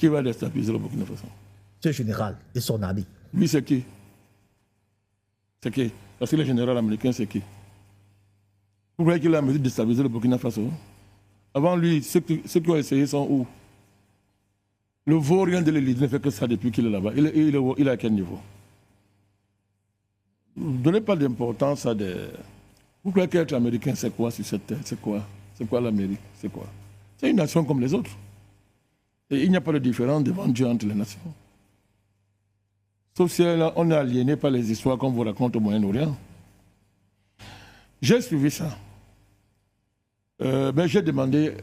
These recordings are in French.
Qui va déstabiliser le Burkina Faso? Ce général et son ami. Lui, c'est qui? C'est qui? Parce que le général américain, c'est qui? Vous voyez qu'il a mesure de déstabiliser le Burkina Faso? Avant lui, ceux qui ont essayé sont où? Le vaurien de l'élite ne fait que ça depuis qu'il est là-bas. Il est à quel niveau? Ne donnez pas d'importance à des... Vous croyez qu'être américain, c'est quoi sur cette terre? C'est quoi? C'est quoi l'Amérique? C'est quoi? C'est une nation comme les autres. Et il n'y a pas de différence devant Dieu entre les nations. Sauf si on est aliéné par les histoires qu'on vous raconte au Moyen-Orient. J'ai suivi ça. J'ai demandé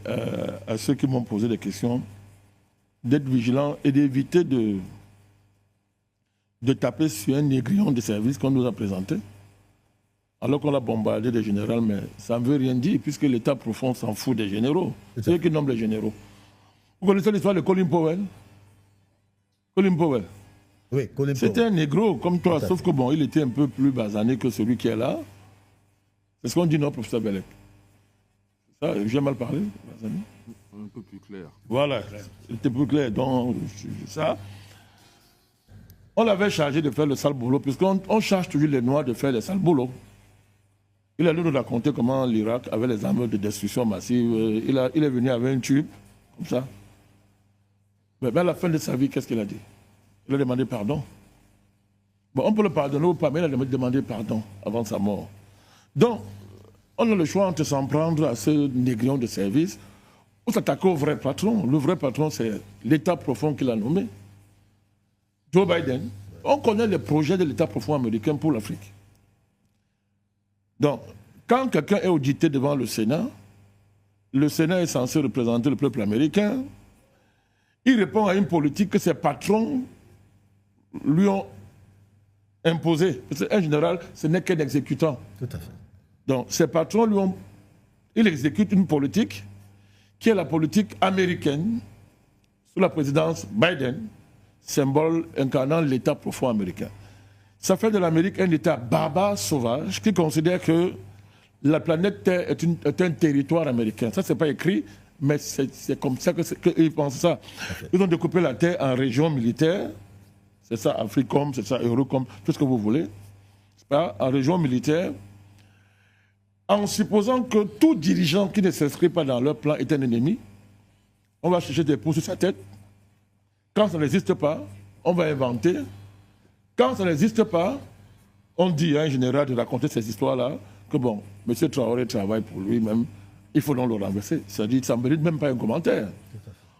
à ceux qui m'ont posé des questions d'être vigilants et d'éviter de taper sur un négrillon de service qu'on nous a présenté, alors qu'on a bombardé des généraux, mais ça ne veut rien dire, puisque l'État profond s'en fout des généraux. C'est eux qui nomment les généraux. Vous connaissez l'histoire de Colin Powell? Colin Powell. Oui, Colin Powell. C'était un négro comme toi, sauf que bon, il était un peu plus basané que celui qui est là. C'est ce qu'on dit, non, professeur Bellec? Ça, j'ai mal parlé, basané? Un peu plus clair. Voilà, c'était plus clair. Donc, ça, on l'avait chargé de faire le sale boulot, puisqu'on charge toujours les Noirs de faire le sale boulot. Il a nous raconter comment l'Irak avait les armes de destruction massive. Il est venu avec un tube, comme ça. Mais à la fin de sa vie, qu'est-ce qu'il a dit? Il a demandé pardon. Bon, on peut le pardonner ou pas, mais il a demandé pardon avant sa mort. Donc, on a le choix entre s'en prendre à ce négrillon de service ou s'attaquer au vrai patron. Le vrai patron, c'est l'État profond qu'il a nommé. Joe Biden. On connaît les projets de l'État profond américain pour l'Afrique. Donc, quand quelqu'un est audité devant le Sénat est censé représenter le peuple américain. Il répond à une politique que ses patrons lui ont imposée. En général, ce n'est qu'un exécutant. Tout à fait. Donc, ses patrons il exécute une politique qui est la politique américaine sous la présidence Biden, symbole incarnant l'État profond américain. Ça fait de l'Amérique un État barbare, sauvage, qui considère que la planète Terre est un territoire américain. Ça, c'est pas écrit, mais c'est comme ça qu'ils pensent ça. Ils ont découpé la Terre en régions militaires. C'est ça, Africom, c'est ça, Eurocom, tout ce que vous voulez. C'est pas, en régions militaires. En supposant que tout dirigeant qui ne s'inscrit pas dans leur plan est un ennemi, on va chercher des poux sur sa tête. Quand ça n'existe pas, on va inventer. Quand ça n'existe pas, on dit à un général de raconter ces histoires-là que bon, M. Traoré travaille pour lui-même, il faut donc le renverser. C'est-à-dire, ça ne mérite même pas un commentaire.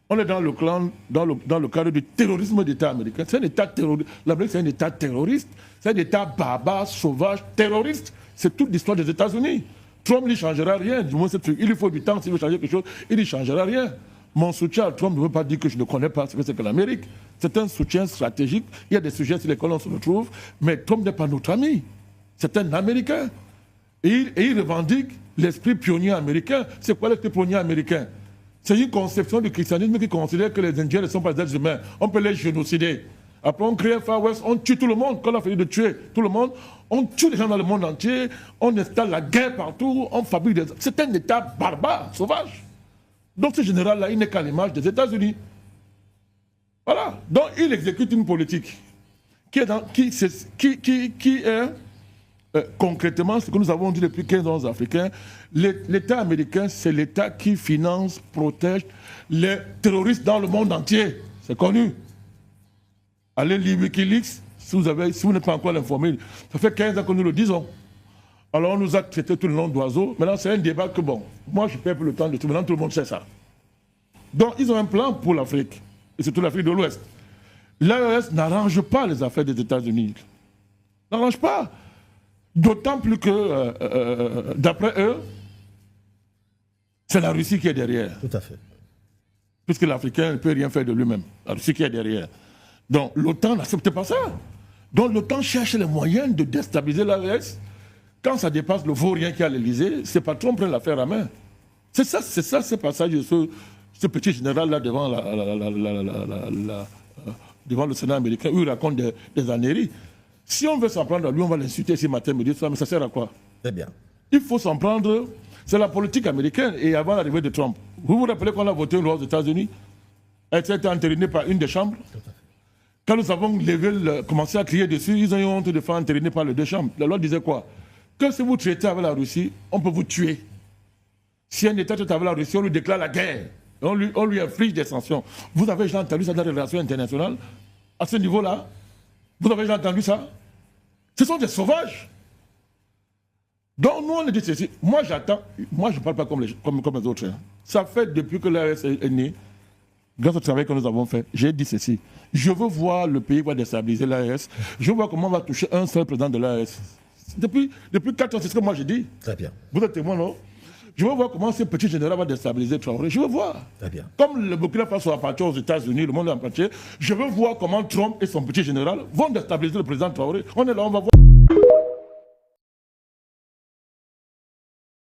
On est dans le cadre du terrorisme d'État américain. C'est un État terroriste. L'Amérique, c'est un État terroriste. C'est un État barbare, sauvage, terroriste. C'est toute l'histoire des États-Unis. Trump n'y changera rien. Du moins, il lui faut du temps s'il veut changer quelque chose. Il n'y changera rien. Mon soutien à Trump ne veut pas dire que je ne connais pas ce que c'est que l'Amérique. C'est un soutien stratégique. Il y a des sujets sur lesquels on se retrouve. Mais Trump n'est pas notre ami. C'est un Américain. Et il revendique l'esprit pionnier américain. C'est quoi l'esprit pionnier américain? C'est une conception du christianisme qui considère que les Indiens ne sont pas des êtres humains. On peut les génocider. Après, on crée un Far West, on tue tout le monde. Quand on a fallu de tuer tout le monde, on tue les gens dans le monde entier, on installe la guerre partout, on fabrique des... C'est un État barbare, sauvage. Donc ce général-là, il n'est qu'à l'image des États-Unis. Voilà. Donc il exécute une politique qui est concrètement ce que nous avons dit depuis 15 ans aux Africains. L'État américain, c'est l'État qui finance, protège les terroristes dans le monde entier. C'est connu. Allez lire Wikileaks, si vous n'êtes pas encore informé. Ça fait 15 ans que nous le disons. Alors on nous a traité tout le nom d'oiseaux. Maintenant, c'est un débat que, bon, moi je perds plus le temps de tout. Maintenant, tout le monde sait ça. Donc, ils ont un plan pour l'Afrique, et surtout l'Afrique de l'Ouest. L'AES n'arrange pas les affaires des États-Unis. N'arrange pas. D'autant plus que, d'après eux, c'est la Russie qui est derrière. Tout à fait. Puisque l'Africain ne peut rien faire de lui-même. La Russie qui est derrière. Donc, l'OTAN n'accepte pas ça. Donc, l'OTAN cherche les moyens de déstabiliser l'AES. Quand ça dépasse le vaurien qui est à l'Élysée, ses patrons prennent l'affaire à main. C'est ça, ce passage de ce petit général-là devant, devant le Sénat américain, où il raconte des âneries. Si on veut s'en prendre à lui, on va l'insulter ce matin, midi, mais ça sert à quoi? Très bien. Il faut s'en prendre. C'est la politique américaine et avant l'arrivée de Trump. Vous vous rappelez qu'on a voté une loi aux États-Unis Elle s'est entérinée par une des chambres. Quand nous avons commencé à crier dessus, ils ont eu honte de faire entériner par les deux chambres. La loi disait quoi? Que si vous traitez avec la Russie, on peut vous tuer. Si un État traite avec la Russie, on lui déclare la guerre. On lui inflige des sanctions. Vous avez déjà entendu ça dans les relations internationales? À ce niveau-là? Vous avez déjà entendu ça? Ce sont des sauvages. Donc nous, on a dit ceci. Moi, j'attends. Moi, je ne parle pas comme les autres. Hein. Ça fait depuis que l'AES est né, grâce au travail que nous avons fait, j'ai dit ceci. Je veux voir le pays va déstabiliser l'AES. Je veux voir comment on va toucher un seul président de l'AES. Depuis 4 ans, c'est ce que moi j'ai dit. Très bien. Vous êtes témoin, non? Je veux voir comment ce petit général va déstabiliser Traoré. Je veux voir. Très bien. Comme le Burkina Faso appartient aux États-Unis, le monde appartient, je veux voir comment Trump et son petit général vont déstabiliser le président Traoré. On est là, on va voir.